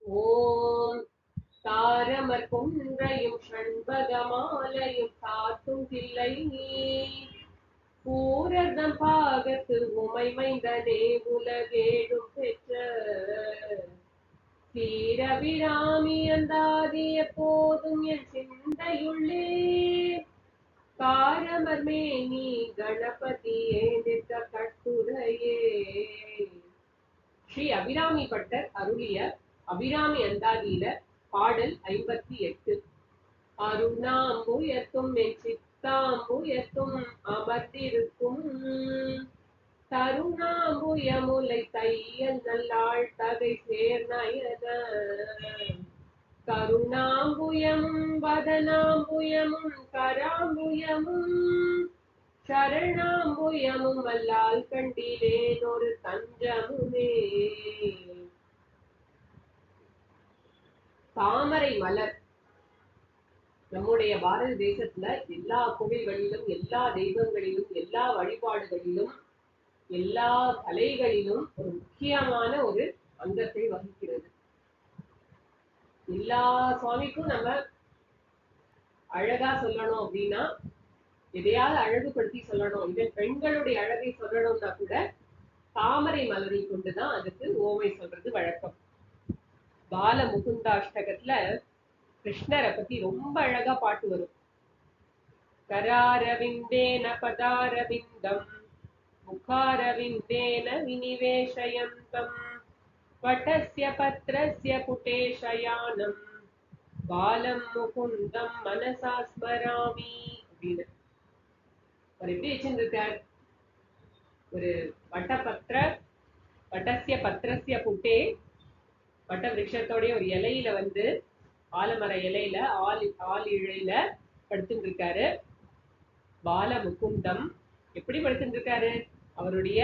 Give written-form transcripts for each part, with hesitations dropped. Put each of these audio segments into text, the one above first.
ஓம் தாரமர் கொன்றையும் ஷண்பகமாலையும் சாத்தும் தில்லை பூரதம் பாகத்து உமை மைந்தனே உலகேடும் பெற்ற சீரபிராமி அந்தாதி எப்போதும் என் சிந்தையுள்ளே காரமர் மேனி கணபதியே நிற்க கட்டுரையே. ஸ்ரீ அபிராமி பட்டர் அருளிய அபிராமி அந்தாதியில பாடல் 58. அருணாம்புயத்தும் என் சித்தாம்புயத்தும் அமர்ந்திருக்கும் தருணாம்புயமுலை தையல் நல்லாள் தகை சேர்நயன கருணாம்புயமும் வதனாம்புயமும் கராம்புயமும் சரணாம்புயமும் அல்லால் கண்டிலேன் ஒரு தஞ்சமுமே. தாமரை மலர் நம்முடைய பாரத தேசத்துல எல்லா கோவில்களிலும் எல்லா தெய்வங்களிலும் எல்லா வழிபாடுகளிலும் எல்லா கலைகளிலும் ஒரு முக்கியமான ஒரு அங்கத்தை வகிக்கிறது. எல்லா சுவாமிக்கும் நம்ம அழகா சொல்லணும் அப்படின்னா எதையாவது அழகுபடுத்தி சொல்லணும், இதன் பெண்களுடைய அழகை சொல்லணும்னா கூட தாமரை மலரை கொண்டுதான் அதுக்கு ஓமை சொல்றது வழக்கம். பால முகுந்தாஷ்டகத்துல கிருஷ்ணரை பத்தி ரொம்ப அழகா பாட்டு வரும். கராரவிந்தேன பதாரவிந்தம் முகாரவிந்தேன வினிவேஷயந்தம் வட்டஸ்ய பத்ரஸ்ய புட்டேஷயானம் பாலம் முகுந்தம் மனசா ஸ்மராமி அப்படின்னு அவர் எப்படி வச்சிருக்கார். ஒரு வட்டஸ்ய பத்ரஸ்ய புட்டே வட்ட விருட்சத்தோடைய ஒரு இலையில வந்து ஆலமர இலையில ஆள் இழையில படுத்துட்டு இருக்காரு. பால முகுந்தம் எப்படி படுத்துட்டு இருக்காரு, அவருடைய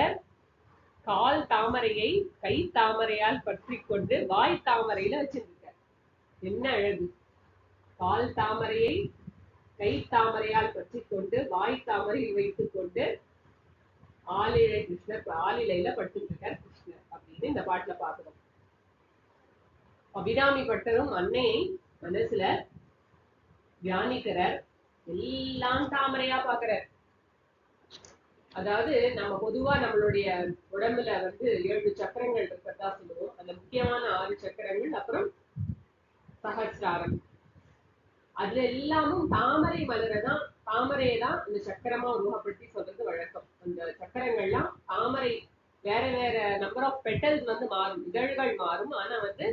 கால் தாமரையை கை தாமரையால் பற்றி கொண்டு வாய் தாமரையில வச்சிருக்காரு. என்ன அழகு! கால் தாமரையை கை தாமரையால் பற்றி கொண்டு வாய் தாமரையில் வைத்துக் கொண்டு ஆளிழை கிருஷ்ணர் ஆளிலையில படுத்துட்டு இருக்கார் கிருஷ்ணர் அப்படின்னு இந்த பாட்டுல பாக்குறோம். அபிராமி பட்டரும் அன்னையை மனசுல தியானிக்கிறார், எல்லாம் தாமரையா பாக்குறார். அதாவது நம்ம பொதுவா நம்மளுடைய உடம்புல வந்து 7 சக்கரங்கள் இருக்கிறதா சொல்லுவோம். அந்த முக்கியமான 6 சக்கரங்கள், அப்புறம் சகசிராரம். அதுல எல்லாமும் தாமரை மலரைதான், தாமரையைதான் அந்த சக்கரமா உருவப்படுத்தி சொல்றது வழக்கம். அந்த சக்கரங்கள்லாம் தாமரை வேற வேற நம்பர் ஆஃப் பெட்டல்ஸ் வந்து மாறும், இதழ்கள் மாறும், ஆனா வந்து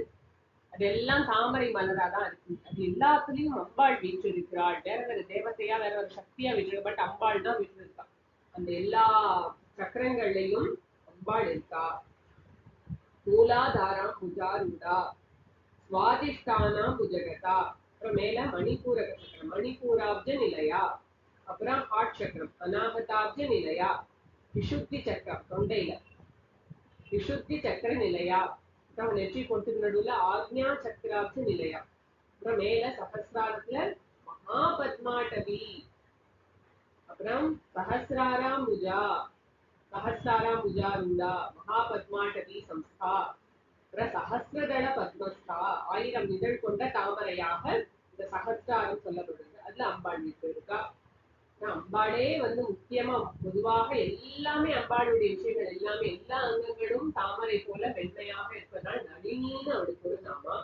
அதெல்லாம் தாமரை மலரா தான் இருக்கு. அது எல்லாத்துலயும் அம்பாள் வீற்று இருக்கிறாள். வேற வேற தேவதையா வேற வேற சக்தியா வீற்று, பட் அம்பாள் தான் வீற்று இருக்கா. அந்த எல்லா சக்கரங்கள்லயும் அம்பாள் இருக்கா. மூலாதாரம் புஜாரூடா சுவாதிஷ்டானாம் புஜகதா, அப்புறம் மேல மணிப்பூரக சக்கரம் மணிப்பூராப்ஜ நிலையா, அப்புறம் ஹார்ட் சக்கரம் அநாகதாப்ஜ நிலையா, விசுத்தி சக்கரம் தொண்டையில விசுத்தி சக்கர நிலையா, அப்புறம் நெற்றி பொட்டுக்கு நடுவுல ஆக்ஞா சக்கராப்ஜ நிலையா, அப்புறம் மேல சகசிராரத்துல மகாபத்மாட்டவி, அப்புறம் சஹசிராராம் புஜா புஜாரூடா மகாபத்மாட்டவி சம்ஸ்தா, சஹசிரதள பத்மஸ்தா 1000 இதழ் கொண்ட தாமரையாக இந்த சகசிராரம் சொல்லப்படுது. அதுல அம்பாள் வீட்டு இருக்கா. அம்பாளே வந்து முக்கியமா பொதுவாக எல்லாமே அம்பாளுடைய விஷயங்கள் எல்லாமே எல்லா அங்கங்களும் தாமரை போல வெண்மையாக இருப்பதால் நளினின்னு அவளுக்கு ஒரு நாமா.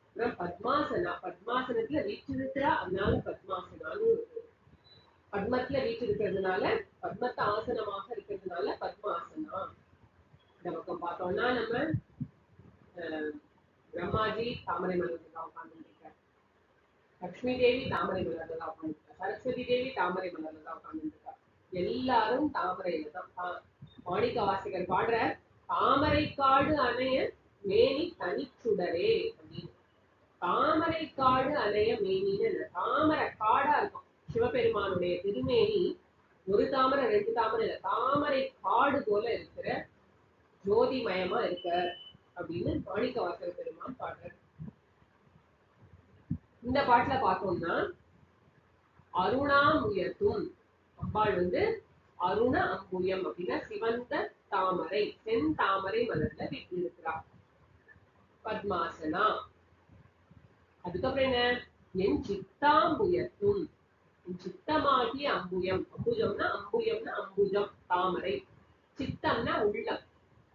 அப்புறம் பத்மாசனா, பத்மாசனத்துல வீற்றிருக்கிறா, அதனால பத்மாசனான்னு பத்மத்துல வீற்றிருக்கிறதுனால, பத்மத்த ஆசனமாக இருக்கிறதுனால பத்மாசனா. இந்த பக்கம் பார்த்தோம்னா நம்ம பிரம்மாஜி தாமரை மலர்ல தான் உட்கார்ந்துருக்கார், லட்சுமி தேவி தாமரை மலர்ல தான் உட்கார்ந்துருக்கார், சரஸ்வதி தேவி தாமரை மலர்ல தான் உட்கார்ந்துருக்கார். எல்லாரும் தாமரையில தான். மாணிக்க வாசகர் பாடுற தாமரை காடு அணைய மேனி தனிச்சுடரே அப்படின்னு. தாமரை காடு அணைய மேனின்னு தாமரை காடா இருக்கும் சிவபெருமானுடைய திருமேனி. ஒரு தாமரை 2 தாமரை இல்ல, தாமரை காடு போல இருக்கிற ஜோதிமயமா இருக்க அப்படின்னு மாணிக்க வாசக பெருமான் பாடுறார். இந்த பாட்டுல பார்த்தோம்னா அருணாமுயத்தும் அம்பாள் வந்து அருண அம்புயம் அப்படின்னா சிவந்த தாமரை, செந்தாமரை மலர்ல வீட்டிருக்கிறார். பத்மாசனா. அதுக்கப்புறம் என்ன, என் சித்தாம்புயத்தும், என் சித்தமாகிய அம்புயம். அம்புஜம்னா அம்புஜம் தாமரை, சித்தம்னா உள்ளம்,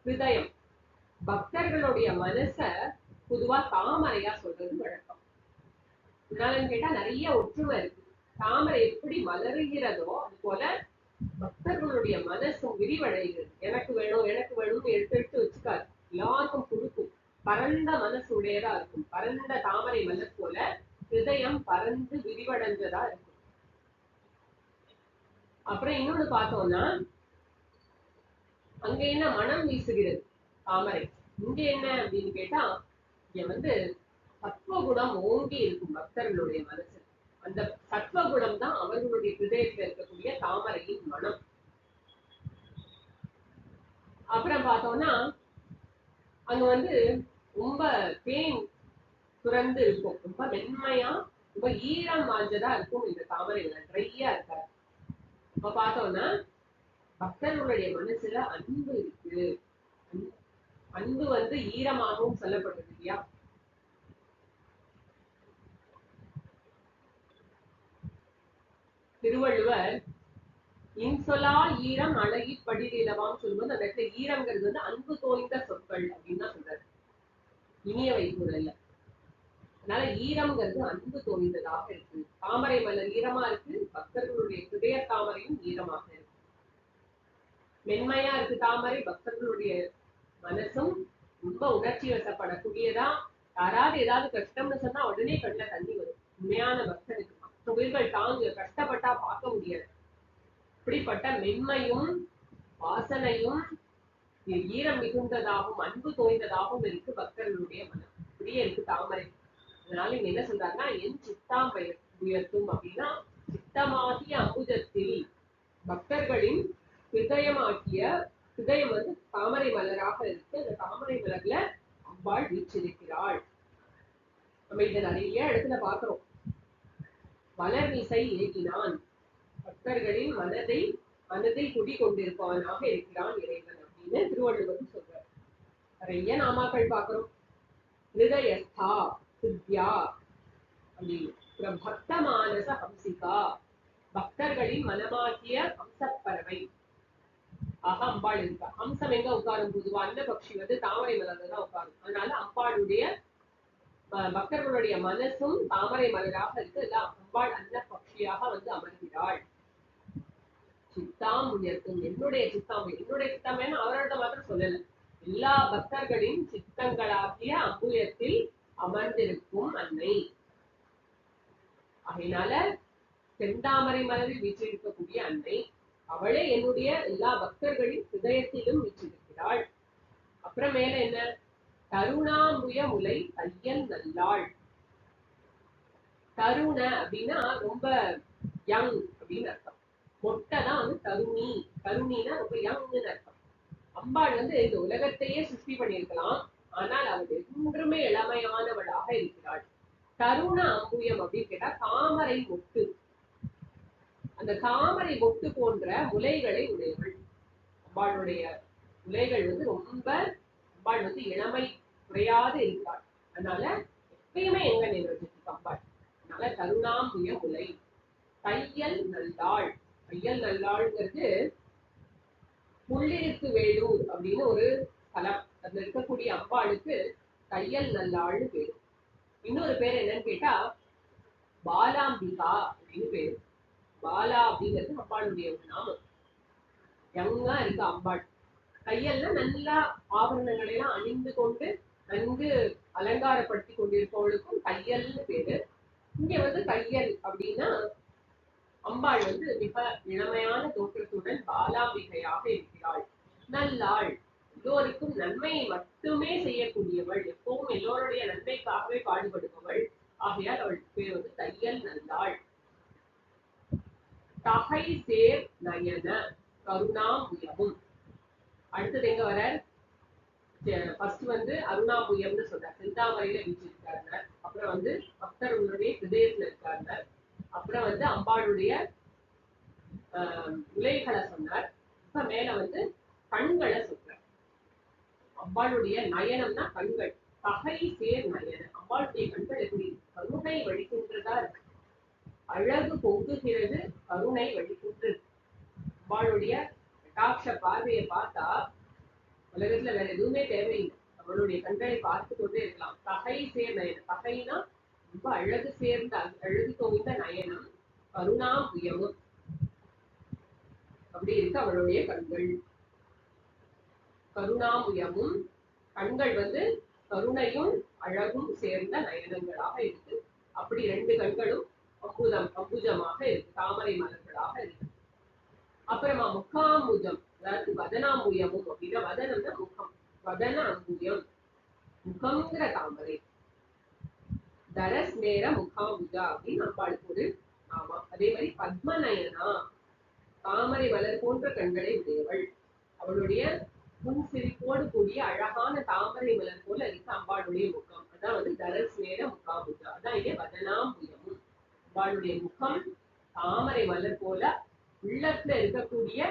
ஹிருதயம். பக்தர்களுடைய மனச பொதுவா தாமரையா சொல்றது வழக்கம். என்னன்னு கேட்டா நிறைய ஒற்றுமை இருக்கு. தாமரை எப்படி மலருகிறதோ அது போல பக்தர்களுடைய மனசும் விரிவடைகிறது. எனக்கு வேணும் எனக்கு வேணும்னு எடுத்து எடுத்து வச்சுக்காது, எல்லாருக்கும் கொடுக்கும். பரந்த மனசு உடையதா இருக்கும். பரந்த தாமரை மலர் போல ஹிருதயம் பறந்து விரிவடைஞ்சதா இருக்கும். அப்புறம் இன்னொன்னு பார்த்தோம்னா, அங்க என்ன மனம் வீசுகிறது தாமரை. இங்க என்ன அப்படின்னு கேட்டா, இங்க வந்து சத்வகுணம் ஓங்கி இருக்கும் பக்தர்களுடைய மனசு. அந்த சத்வகுணம் தான் அவர்களுடைய ஹிருதயத்தில் இருக்கக்கூடிய தாமரையின் மனம். அப்புறம் பார்த்தோம்னா அங்க வந்து ரொம்ப தேன் சுரந்து இருக்கும், ரொம்ப மென்மையா, ரொம்ப ஈரம் வாஞ்சதா இருக்கும் இந்த தாமரை மலர், ட்ரையா இருக்காது. இப்ப பார்த்தோம்னா பக்தர்களுடைய மனசுல அன்பு இருக்கு. அன்பு வந்து ஈரமாகவும் சொல்லப்படுது இல்லையா. திருவள்ளுவர் இன்சொலா ஈரம் அழகி படிநிலவான்னு சொல்லும்போது அந்த இடத்துல ஈரங்கிறது வந்து அன்பு தோய்ந்த சொற்கள் அப்படின்னு தான் சொல்றாரு, இனிய வைப்புறல்ல. அதனால ஈரம்ங்கிறது அன்பு தோய்ந்ததாக இருக்கு. தாமரை மலர் ஈரமா இருக்கு, பக்தர்களுடைய ஹிருதய தாமரையும் ஈரமாக இருக்கு. மென்மையா இருக்கு தாமரை, பக்தர்களுடைய மனசும் ரொம்ப உணர்ச்சி வசப்படக்கூடியதா. யாராவது ஏதாவது கஷ்டம்னு சொன்னா உடனே கண்ணுல தண்ணி வரும். உண்மையான பக்தனுக்கு தொழில்கள் தாங்க கஷ்டப்பட்டா பார்க்க முடியாது. இப்படிப்பட்ட மென்மையும் வாசனையும் ஈரம் மிகுந்ததாகவும் அன்பு தோய்ந்ததாகவும் இருக்கு பக்தர்களுடைய மனம். இப்படியே இருக்கு தாமரை. அதனால இங்க என்ன சொல்றாருன்னா, என் சித்தாம் உயர்த்தும் அப்படின்னா, சித்தமாகிய அம்புஜத்தில் பக்தர்களின் ஹிருதயமாகிய, ஹிருதயம் வந்து தாமரை மலராக இருக்கு. அந்த தாமரை மலர்ல அம்பாள் வீற்றிருக்கிறாள். நம்ம இதை நிறைய இடத்துல பாக்குறோம். மலர் இசை ஏகினான், பக்தர்களின் மனதில் குடி கொண்டிருப்பவனாக இருக்கிறான் இறைவன் அப்படின்னு திருவள்ளுவர் சொல்றார். நிறைய நாமாக்கள் பாக்குறோம். ஹிருதயஸ்தா சித்யா அப்படின்னு, பக்த மானச ஹம்சிகா, பக்தர்களின் மனமாகிய ஹம்சப்பறவை ஆக அம்பாள் இருக்கா. ஹம்சம் எங்க உட்காரும், பொதுவா அந்த பட்சி வந்து தாமரை மலர்ல தான் உட்காரும். அதனால அம்பாளுடைய பக்தர்களுடைய மனசும் தாமரை மலராக இருக்கு. அம்பாள் அந்த பட்சியாக வந்து அமர்கிறாள். சித்தாம் உயர்த்தும், என்னுடைய சித்தாம், என்னுடைய சித்தம் அவரோட மாத்திரம் சொல்லல, எல்லா பக்தர்களின் சித்தங்களாகிய அம்புயத்தில் அமர்ந்திருக்கும் அன்னை. அதனால செந்தாமரை மலரில் வீற்றிருக்கக்கூடிய அன்னை, அவளே என்னுடைய எல்லா பக்தர்களின் ஹிருதயத்திலும் வீற்றிருக்கிறாள். அப்புறம் மேல என்ன, தருணாம்புய முலை தையல் நல்லாள். தருண அப்படின்னா ரொம்ப யங் அப்படின்னு அர்த்தம். மொட்டைதான் வந்து தருணி. தருணினா ரொம்ப யங்னு அர்த்தம். அம்பாள் வந்து இந்த உலகத்தையே சிருஷ்டி பண்ணியிருக்கலாம், ஆனால் அவள் என்றுமே இளமையானவளாக இருக்கிறாள். தருண அம்புயம் அப்படின்னு கேட்டா தாமரை மொட்டு. அந்த தாமரை மொட்டு போன்ற முலைகளை உடையவள் அம்பாளுடைய. முலைகள் வந்து ரொம்ப, அம்பாள் வந்து இளமை குறையாது இருக்கிறாள். அதனால எப்பயுமே எங்க நினைச்சிருக்கு அம்பாள். அதனால கருணாம்புய முலை தையல் நல்லாள். தையல் நல்லாள்ங்கிறது புள்ளிருக்கு வேலூர் அப்படின்னு ஒரு ஸ்தலம். அதுல இருக்கக்கூடிய அம்பாளுக்கு தையல் நல்லாள்னு பேரு. இன்னொரு பேர் என்னன்னு கேட்டா பாலாம்பிகா அப்படின்னு பேரு. பாலா அப்படிங்கிறது அம்பாளுடைய ஒரு நாமம். யங்கா இருக்கு அம்பாள். கையல்ல நல்லா ஆபரணங்களை எல்லாம் அணிந்து கொண்டு நன்கு அலங்காரப்படுத்தி கொண்டிருப்பவளுக்கும் கையல்னு பேரு. இங்க வந்து கையல் அப்படின்னா அம்பாள் வந்து மிக இளமையான தோற்றத்துடன் பாலாம்பிகையாக இருக்கிறாள். நல்லாள், எல்லோருக்கும் நன்மையை மட்டுமே செய்யக்கூடியவள், எப்பவும் எல்லோருடைய நன்மைக்காகவே பாடுபடுபவள். ஆகையால் அவள் பேர் வந்து தையல் நல்லாள். தகை சேர் நயன கருணாம்புயமும். அடுத்தது எங்க வர, ஃபர்ஸ்ட் வந்து அருணாம்புயம்னு சொல்றார், செந்தாமரையில வீச்சிருக்காருங்க. அப்புறம் வந்து பக்தர்களுடைய ஹிருதயத்துல இருக்காருங்க. அப்புறம் வந்து அம்பாளுடைய உலைகளை சொன்னார். இப்ப மேல வந்து கண்களை சொல்றார். அம்பாளுடைய நயனம்னா கண்கள். பகை சேர் நயன. அம்பாளுடைய கண்கள் எப்படி கருணை வழிகின்றதா இருக்கு, அழகு பொங்குகிறது, கருணை வழிகின்றது. அம்பாளுடைய கட்டாட்ச பார்வையை பார்த்தா உலகத்துல வேற எதுவுமே தேவையில்லை, அவளுடைய கண்களை பார்த்து கொண்டே இருக்கலாம். பகை சேர் நயனம், பகைனா ரொம்ப அழகு சேர்ந்த அழகு தோய்ந்த நயனம், கருணாபுயமும் அப்படி இருக்கு அவளுடைய கண்கள். கருணாமுயமும் கண்கள் வந்து கருணையும் அழகும் சேர்ந்த நயனங்களாக இருக்கு. அப்படி ரெண்டு கண்களும் அம்புஜமாக இருக்கு, தாமரை மலர்களாக இருக்கு. அப்புறமா முகாம்புஜம், அதாவது வதனாம்புயமும் அப்படின்னா வதனம்னா முகம், வதன அம்புயம் முகம்ங்கிற தாமரை. தரஸ் நேர முகாம்புஜா அப்படின்னு அம்பாளுக்கு ஒரு ஆமா. அதே மாதிரி பத்மநயனா, தாமரை மலர் போன்ற கண்களை உடையவள். அவளுடைய முன் சிரிப்போடு கூடிய அழகான தாமரை மலர் போல இருக்கு அம்பாளுடைய முகம். அதான் வந்து தரஸ் நேர முகாம்புஜா. அதான் இங்கே வதனாம்புயமும். அம்பாளுடைய முகம் தாமரை மலர் போல உள்ளத்துல இருக்கக்கூடிய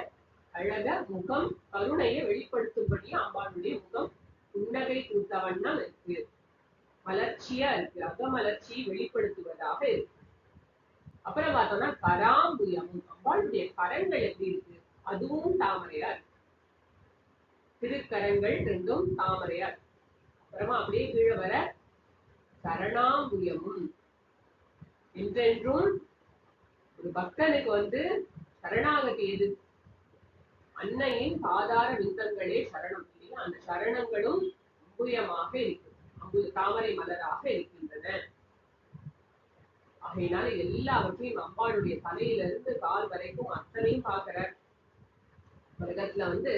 அழக முகம், கருணையை வெளிப்படுத்தும்படி அம்பாளுடைய முகம் புன்னகை பூத்த வண்ணம் இருக்கு, மலர்ச்சியா இருக்கு, அகமலர்ச்சி வெளிப்படுத்துவதாக இருக்கு. அப்புறம் பார்த்தோம்னா கராம்புயமும், அம்பாளுடைய கரங்கள் எப்படி இருக்கு, அதுவும் தாமரையா இருக்கு. திருக்கரங்கள் ரெண்டும் தாமரையா இருக்கு. அப்புறமா அப்படியே கீழே வர சரணாம்புயமும், என்றென்றும் ஒரு பக்தனுக்கு வந்து சரணாகதி எது, அன்னையின் சாதார விந்தங்களே சரணம். அந்த சரணங்களும் அம்புயமாக இருக்கு, தாமரை மலராக இருக்கின்றன. ஆகையினால எல்லாவற்றையும் அம்பாளுடைய தலையில இருந்து கால் வரைக்கும் அத்தனையும் பாக்குற. உலகத்துல வந்து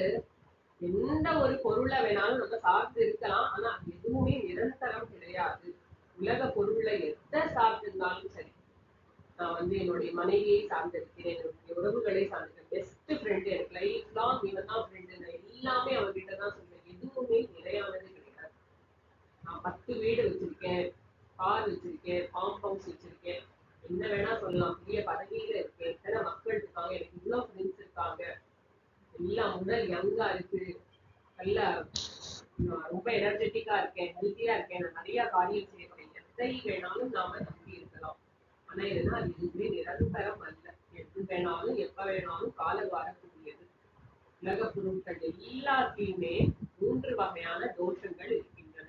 எந்த ஒரு பொருளை வேணாலும் நம்ம சார்ந்து இருக்கலாம், ஆனா அது எதுவுமே நிரந்தரம் கிடையாது. உலக பொருள்ல எதை சார்ந்திருந்தாலும் சரி, நான் வந்து என்னுடைய மனைவியை சார்ந்திருக்கிறேன், என்னுடைய உறவுகளை சார்ந்திருக்கேன், பெஸ்ட் ஃப்ரெண்ட், எனக்கு லைஃப் லாங் இவன் தான் ஃப்ரெண்டு, நான் எல்லாமே அவன்கிட்ட தான் சொல்றேன். எதுவுமே நிலையானது கிடையாது. நான் 10 வீடு வச்சிருக்கேன், கார் வச்சிருக்கேன், ஃபார்ம் ஹவுஸ் வச்சிருக்கேன், என்ன வேணா சொல்லலாம், பெரிய பதவியில இருக்கேன், எத்தனை மக்கள் இருக்காங்க, எனக்கு இவ்வளவு ஃப்ரெண்ட்ஸ் இருக்காங்க, எல்லாம் உடல் யங்கா இருக்கு, நல்லா ரொம்ப எனர்ஜெட்டிக்கா இருக்கேன், ஹெல்த்தியா இருக்கேன், நான் நிறைய காரியம் செய்யறேன், எதை வேணாலும் நாம நம்பி இருக்கலாம். ஆனா இதுனா அது எதுவுமே நிரந்தரம் அல்ல. எது வேணாலும் எப்ப வேணாலும் காலம் வரக்கூடியது. உலக பொருட்கள் எல்லாத்தையுமே 3 வகையான தோஷங்கள் இருக்கின்றன.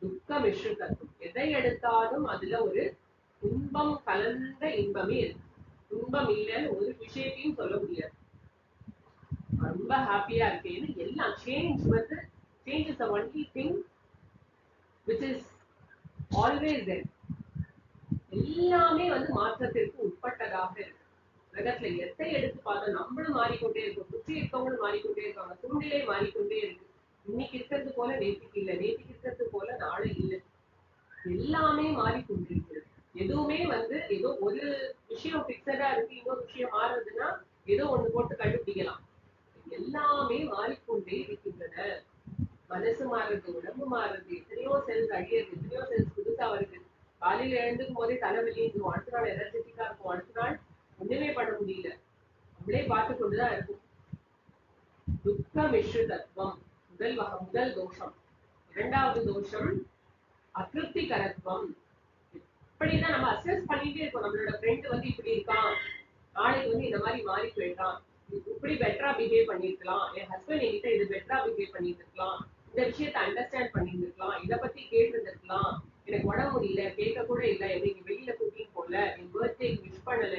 துக்க மிஸ்ருதத்துவம், எதை எடுத்தாலும் அதுல ஒரு துன்பம் கலந்த இன்பமே இருக்கு. துன்பம் இல்லைன்னு ஒரு விஷயத்தையும் சொல்ல முடியாது. ரொம்ப ஹாப்பியா இருக்கேன்னு எல்லாம் சேஞ்ச் வந்து change is the only thing which is always there. எல்லாமே வந்து மாற்றத்திற்கு உட்பட்டதாக இருக்கு. உலகத்துல எதை எடுத்து பார்த்தா நம்மளும் மாறிக்கொண்டே இருக்கும், சுற்றி இருக்கவங்களும் மாறிக்கொண்டே இருக்காங்க, சூழ்நிலை மாறிக்கொண்டே இருக்கு. இன்னைக்கு இருக்கிறது போல நேற்றுக்கு இல்லை, நேற்றுக்கு இருக்கிறது போல நாளை இல்லை, எல்லாமே மாறிக்கொண்டிருக்கிறது. எதுவுமே வந்து ஏதோ ஒரு விஷயம் பிக்சடா இருக்கு, இன்னொரு விஷயம் மாறுறதுன்னா ஏதோ ஒண்ணு போட்டு கண்டுபிடிக்கலாம். எல்லாமே மாறிக்கொண்டே இருக்கின்றன. மனசு மாறுறது, உடம்பு மாறுறது, எத்தனையோ செல்ஸ் அழியிறது, எத்தனையோ செல்ஸ் புதுசா வருது. காலையில எழுந்துக்கும் போதே தலைவலி இருக்கும், அடுத்த நாள் எனர்ஜெட்டிக்கா இருக்கும், அடுத்த நாள் ஒண்ணுமே பண்ண முடியல, நம்மளே பார்த்து கொண்டுதான் இருக்கும். துக்க மிஸ்ருதத்துவம் முதல் தோஷம். இரண்டாவது தோஷம் அதிருப்திகரத்துவம். இப்படிதான் நம்ம அசஸ் பண்ணிட்டே இருக்கோம், நம்மளோட ஃப்ரெண்ட் வந்து இப்படி இருக்கான், நாளைக்கு வந்து இந்த மாதிரி மாறி போயிட்டான், இப்படி பெட்டரா பிஹேவ் பண்ணிருக்கலாம், என் ஹஸ்பண்ட் என்கிட்ட இது பெட்டரா பிஹேவ் பண்ணிட்டு இருக்கலாம், இந்த விஷயத்த அண்டர்ஸ்டாண்ட் பண்ணிட்டு இருக்கலாம், இதை பத்தி கேட்டிருந்திருக்கலாம், எனக்கு உடம்பு முடியல கேட்க கூட இல்லை, எனக்கு வெளியில கூட்டிட்டு போல, என் பர்த்டே விஷ் பண்ணல,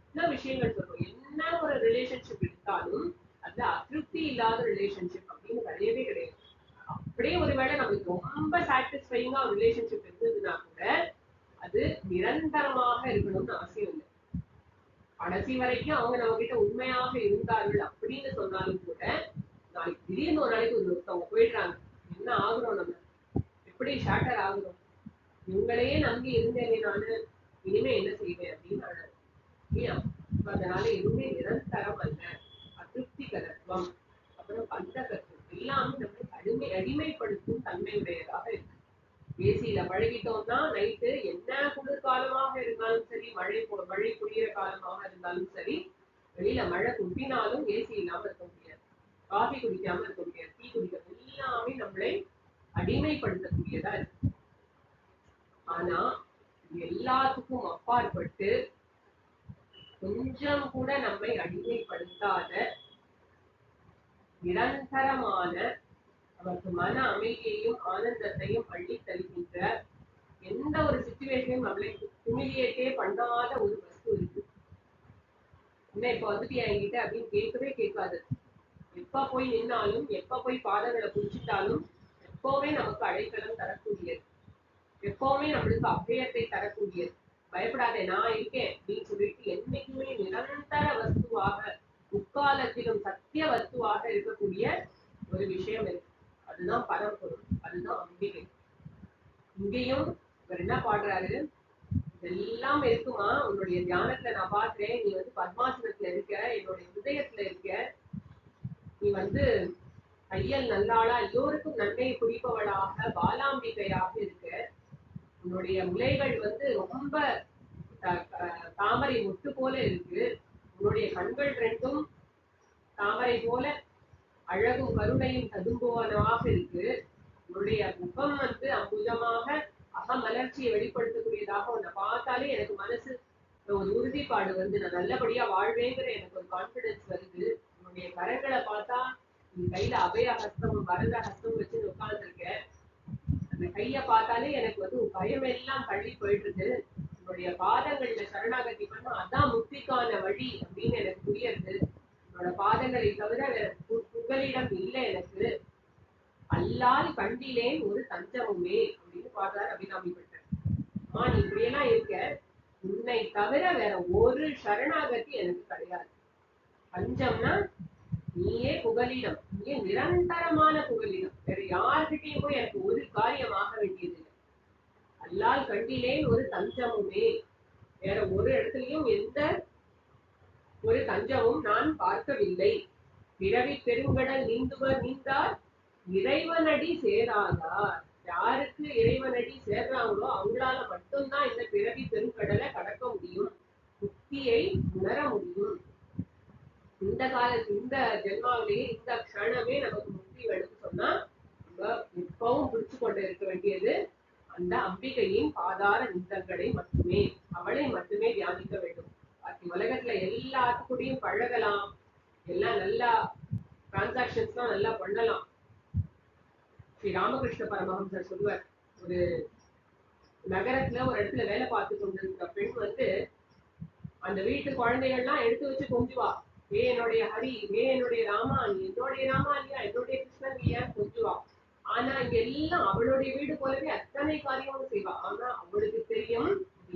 என்ன விஷயங்கள் சொல்றோம். என்ன ஒரு ரிலேஷன்ஷிப் எடுத்தாலும் அது அதிருப்தி இல்லாத ரிலேஷன்ஷிப் அப்படின்னு கிடையவே கிடையாது. அப்படியே ஒருவேளை நமக்கு ரொம்ப சாட்டிஸ்ஃபைங்கா ஒரு ரிலேஷன்ஷிப் இருந்ததுன்னா கூட அது நிரந்தரமாக இருக்கணும்னு அவசியம் இல்லை. கடைசி வரைக்கும் அவங்க நம்ம கிட்ட உண்மையாக இருந்தார்கள் அப்படின்னு சொன்னாலும் கூட நாளைக்கு திடீர்னு ஒரு நாளைக்கு ஒருத்தவங்க போயிடுறாங்க, என்ன ஆகுறோம், நம்ம எப்படி ஷாட்டர் ஆகுறோம், இவங்களையே நம்பி இருந்தேனே நானு, இனிமே என்ன செய்வேன் அப்படின்னு. அதனால எதுவுமே நிரந்தரம் அல்ல. அதிருப்திகரத்துவம், அப்புறம் பந்தகத்துவம், எல்லாமே நம்மை அடிமைப்படுத்தும் தன்மையுடையதாக இருக்கு. ஏசியில பழகிட்டோம்னா நைட்டு என்ன குளிர்காலமாக இருந்தாலும் சரி, மழை பொழியிற காலமாக இருந்தாலும் சரி, வெளியில மழை குட்டினாலும் ஏசி இல்லாம இருக்க முடியாது, காஃபி குடிக்காம இருக்க முடியாது, டீ குடிக்க, எல்லாமே நம்மளை அடிமைப்படுத்தக்கூடியதா இருக்கு. ஆனா எல்லாத்துக்கும் அப்பாற்பட்டு கொஞ்சம் கூட நம்மை அடிமைப்படுத்தாத நிரந்தரமான நமக்கு மன அமைதியையும் ஆனந்தத்தையும் அள்ளி தருகின்ற எந்த ஒரு சிச்சுவேஷனையும் நம்மளை ஹியூமிலியேட்டே பண்ணாத ஒரு வஸ்து இருக்கு. என்ன இப்ப வந்துட்டு என்கிட்ட அப்படின்னு கேட்கவே கேட்காது. எப்ப போய் நின்னாலும் எப்ப போய் பாதங்களை புடிச்சிட்டாலும் எப்பவுமே நமக்கு அடைக்கலம் தரக்கூடியது, எப்பவுமே நம்மளுக்கு அபயத்தை தரக்கூடியது. பயப்படாதே நான் இருக்கேன் அப்படின்னு சொல்லிட்டு என்னைக்குமே நிரந்தர வஸ்துவாக முக்காலத்திலும் சத்திய வஸ்துவாக இருக்கக்கூடிய ஒரு விஷயம் இருக்கு. அதுதான் பரம்பொருள், அதுதான் அம்பிகை. இங்கேயும் இவர் என்ன பாடுறாரு, இதெல்லாம் இருக்குமா உன்னுடைய தியானத்துல நான் பாக்குறேன், நீ வந்து பத்மாசனத்துல இருக்க, என்னுடைய ஹிருதயத்துல இருக்க, நீ வந்து கையல் நல்லாளா எல்லோருக்கும் நன்மை குறிப்பவளாக பாலாம்பிகையாக இருக்க, உன்னுடைய முலைகள் வந்து ரொம்ப தாமரை முட்டு போல இருக்கு, உன்னுடைய கண்கள் ரெண்டும் தாமரை போல அழகும் கருணையும் ததும்புவனவாக இருக்கு, உன்னுடைய முகம் வந்து அம்புஜமாக அகமலர்ச்சியை வெளிப்படுத்தக்கூடியதாக உன்னை பார்த்தாலே எனக்கு மனசு ஒரு உறுதிப்பாடு வந்து நான் நல்லபடியா வாழ்வேங்கிற எனக்கு ஒரு கான்பிடன்ஸ் வருது. உன்னுடைய கரங்களை பார்த்தா நீ கையில அபய ஹஸ்தமும் வரத ஹஸ்தமும் வச்சு உட்கார்ந்துருக்க, அந்த கைய பார்த்தாலே எனக்கு வந்து பயம் எல்லாம் தள்ளி போயிட்டு, உன்னுடைய பாதங்கள்ல சரணாகதி பண்ணா அதான் முக்திக்கான வழி அப்படின்னு எனக்கு புரியுது. உன்னோட பாதங்களை தவிர வேற புகலிடம் இல்லை எனக்கு, அல்லால் கண்டிலேன் ஒரு தஞ்சமுமே அப்படின்னு பாடுறாரு அபிராமிப்பட்டர். நீ இப்படியெல்லாம் இருக்க, உன்னை தவிர வேற ஒரு சரணாகதி எனக்கு கிடையாது. பஞ்சம்னா நீயே புகலிடம், நீயே நிரந்தரமான புகலிடம், வேற யாருக்கிட்டையும் போய் எனக்கு ஒரு காரியமாக வேண்டியது இல்லை. அல்லால் கண்டிலேன் ஒரு தஞ்சமுமே, வேற ஒரு இடத்துலயும் எந்த ஒரு தஞ்சமும் நான் பார்க்கவில்லை. பிறவி பெருங்கடல் நீந்துவர் நீந்தார் இறைவனடி சேராதார். யாருக்கு இறைவனடி சேர்றாங்களோ அவங்களால மட்டும்தான் இந்த பிறவி பெருங்கடலை கடக்க முடியும், முக்தியை உணர முடியும். இந்த காலத்து இந்த ஜென்மாவிலேயே இந்த க்ஷணமே நமக்கு முக்தி வேணும்னு சொன்னா நம்ம எப்பவும் பிடிச்சு கொண்டு இருக்க வேண்டியது அந்த அம்பிகையின் பாதார நிந்தங்களை மட்டுமே, அவளை மட்டுமே தியானிக்க வேண்டும். உலகத்துல எல்லாத்துக்கூடையும் பழகலாம், எல்லாம் நல்லா டிரான்சாக்சன்ஸ் தான் நல்லா பண்ணலாம். ஸ்ரீ ராமகிருஷ்ண பரமஹம்சர் சொல்லுவார், ஒரு நகரத்துல ஒரு இடத்துல வேலை பார்த்து கொண்டிருக்கிற பெண் வந்து அந்த வீட்டு குழந்தைகள்லாம் எடுத்து வச்சு கொஞ்சுவா, ஏ என்னுடைய ஹரி, ஏ என்னுடைய ராமா, நீ என்னுடைய ராமா இல்லையா, என்னுடைய கிருஷ்ணன் இல்லையா கொஞ்சுவா. ஆனா இங்க எல்லாம் அவளுடைய வீடு போலவே அத்தனை காரியமும் செய்வா. ஆனா அவளுக்கு தெரியும்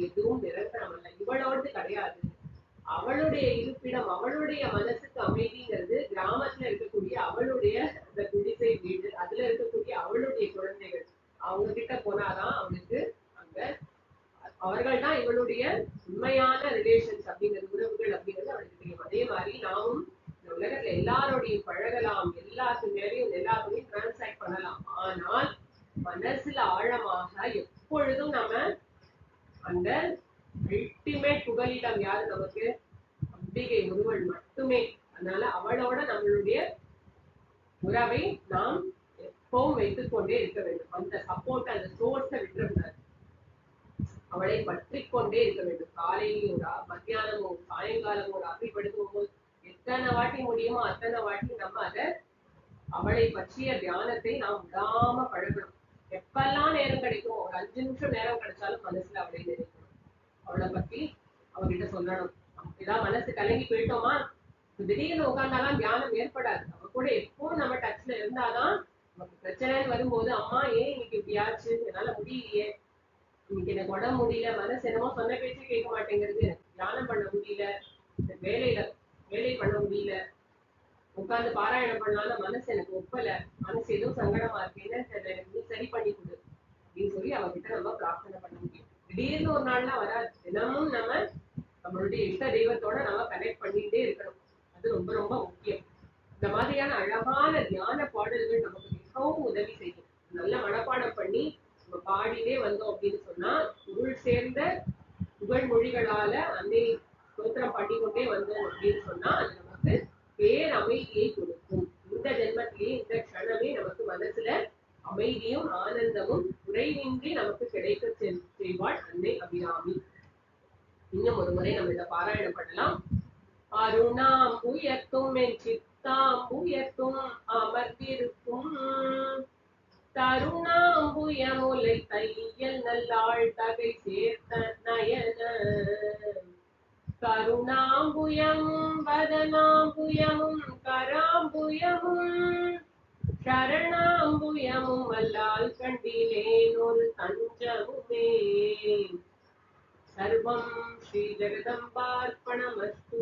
எதுவும் நிரந்தரம் அல்ல, இவளோடு கிடையாது. அவளுடைய இருப்பிடம், அவளுடைய மனசுக்கு அமைதிங்கிறது கிராமத்துல இருக்கக்கூடிய அவளுடைய அந்த குடிசை வீடு, அதுல இருக்கக்கூடிய அவளுடைய குழந்தைகள், அவங்க கிட்ட போனாதான் அவளுக்கு அங்க அவர்கள் தான் இவளுடைய உண்மையான ரிலேஷன்ஸ் அப்படிங்கிறது, உறவுகள் அப்படிங்கிறது அவளுக்கு தெரியும். அதே மாதிரி நாமும் இந்த உலகத்துல எல்லாரோடையும் பழகலாம், எல்லாத்து மேலையும் எல்லாத்தையும் டிரான்சாக்ட் பண்ணலாம். ஆனால் மனசுல ஆழமாக எப்பொழுதும் நம்ம அந்த அல்டிமேட் புகலிடம் யாரு நமக்கு, அம்பிகை ஒருவள் மட்டுமே. அதனால அவளோட நம்மளுடைய உறவை நாம் எப்பவும் வைத்துக் கொண்டே இருக்க வேண்டும். அந்த சப்போர்ட், அந்த சோர்ஸை விட்டுறக்கூடாது, அவளை பற்றி கொண்டே இருக்க வேண்டும். காலையிலும் மத்தியானமும் சாயங்காலமும் ராத்திரி படுக்கும் போது எத்தனை வாட்டி முடியுமோ அத்தனை வாட்டி நம்ம அதை அவளை பற்றிய தியானத்தை நாம் விடாம பழகணும். எப்பெல்லாம் நேரம் கிடைக்கும், ஒரு 5 நிமிஷம் நேரம் கிடைச்சாலும் மனசுல அவளை நினைக்கணும், அவளை பத்தி அவகிட்ட சொல்லணும். ஏதாவது மனசு கலங்கி போயிட்டோமா, திடீர்னு உட்கார்ந்தாலும் தியானம் ஏற்படாது. அவ கூட எப்பவும் நம்ம டச்ல இருந்தாதான் நமக்கு பிரச்சனைன்னு வரும்போது, அம்மா ஏன் இன்னைக்கு இப்படி ஆச்சு, என்னால முடியலையே, இன்னைக்கு எனக்கு உடம்பு முடியல, மனசு என்னமோ சொன்ன பேச்சு கேட்க மாட்டேங்கிறது, தியானம் பண்ண முடியல, வேலை பண்ண முடியல, உட்கார்ந்து பாராயணம் பண்ணாலும் மனசு எனக்கு ஒப்பல, மனசு ஏதோ சங்கடமா இருக்கு, என்னன்னு தெரியல, எனக்கு நீ சரி பண்ணி கொடு அப்படின்னு சொல்லி அவகிட்ட நம்ம பிரார்த்தனை பண்ண முடியும். திடீர்னு ஒரு நாள்லாம் வராது. தினமும் நம்ம நம்மளுடைய இஷ்ட தெய்வத்தோட நம்ம கனெக்ட் பண்ணிட்டே இருக்கணும். அது ரொம்ப ரொம்ப முக்கியம். இந்த மாதிரியான அழகான தியான பாடல்கள் நமக்கு மிகவும் உதவி செய்யும். நல்ல மனப்பாடம் பண்ணி நம்ம பாடினே வந்தோம் அப்படின்னு சொன்னா, பொருள் சேர்ந்த புகழ் மொழிகளால அன்னை ஸ்தோத்திரம் பண்ணிக்கொண்டே வந்தோம் அப்படின்னு சொன்னா அது நமக்கு பேர் அமைதியை கொடுக்கும். இந்த ஜென்மத்திலேயே இந்த க்ஷணமே நமக்கு மனசுல அமைதியும் குறைவின்றி நமக்கு கிடைக்க செய்வாள் அன்னை அபிராமி. இன்னும் ஒரு முறை நம்ம இதை பாராயணம் பண்ணலாம். அருணாம் உயர்த்தும் என் சித்தாம் உயர்த்தும் அமர்ந்திருக்கும் தருணாம்புயமுலை தையல் நல்லாள் தகை சேர்த்த நயன கருணாம்புயமும் வதனாம்புயமும் கராம்புயமும் சரணாம்புயமும் அல்லால் கண்டிலேன் ஒரு தஞ்சமுமே. சர்வம் ஸ்ரீ ஜெகதம்பார்ப்பணமஸ்து.